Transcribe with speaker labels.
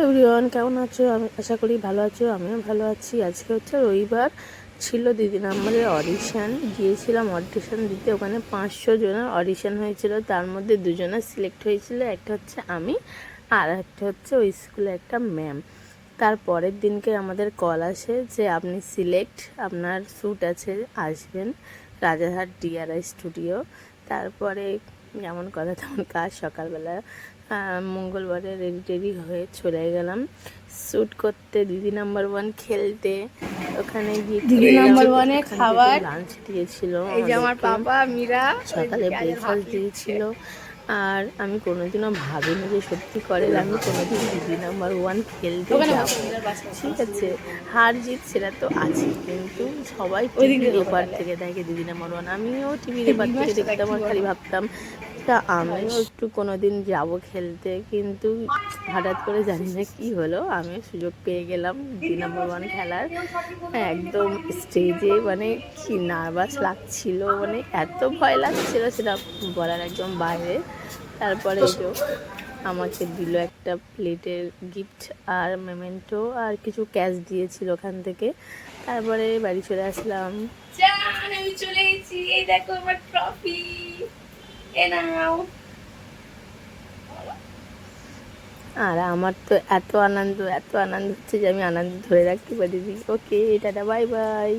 Speaker 1: Everyone, কেমন আছো? আমি আশা করি ভালো আছো। আমিও ভালো আছি। আজকে হচ্ছে রবিবার, ছিল দিদি নাম্বারের অডিশান। গিয়েছিলাম অডিশান দিতে। ওখানে 500 জনের অডিশান হয়েছিল, তার মধ্যে 2 জনের সিলেক্ট হয়েছিল। একটা হচ্ছে আমি, আর একটা হচ্ছে ওই স্কুলে একটা ম্যাম। তার পরের দিনকে আমাদের কল আসে যে আপনি সিলেক্ট, আপনার শ্যুট আছে, আসবেন রাজারহাট ডিআরআই স্টুডিও। তারপরে যেমন কথা তেমন কাজ, সকালবেলা মঙ্গলবারে রেডি টেডি হয়ে চলে গেলাম শ্যুট করতে, দিদি নাম্বার ওয়ান খেলতে। ওখানে গিয়ে
Speaker 2: দিদি নাম্বার ওয়ানে খাবার
Speaker 1: লাঞ্চ দিয়েছিল,
Speaker 2: এই যে আমার পাপা মীরা
Speaker 1: সকালে ব্রেকফাস্ট দিয়েছিল। আর আমি কোনোদিনও ভাবিনি যে সত্যি করে আমি কোনোদিন দিদি নাম্বার ওয়ান খেলতে যাব। ঠিক আছে, হার জিত সেটা তো আছে, কিন্তু সবাই টিভির এপার থেকে দেখে দিদি নাম্বার ওয়ান, আমিও টিভির এপার থেকে দেখতাম আর খালি ভাবতাম তা আমিও একটু কোনোদিন যাব খেলতে। কিন্তু হঠাৎ করে জানি না কী হলো, আমিও সুযোগ পেয়ে গেলাম দিদি নাম্বার ওয়ান খেলার। একদম স্টেজে মানে কি নার্ভাস লাগছিল, মানে এত ভয় লাগছিল সেটা বলার একদম বাইরে। তারপরে এই যে আমাকে দিল একটা প্লেটের গিফট আর মেমেন্টো, আর কিছু ক্যাশ দিয়েছিল ওখান থেকে। তারপরে বাড়ি চলে আসলাম।
Speaker 2: আমি চলে এসেছি, এই দেখো আমার ট্রফি, এ নাও।
Speaker 1: আর আমার তো এত আনন্দ হচ্ছে যে আমি আনন্দ ধরে রাখতে পারিনি। ওকে, টাটা, বাই বাই।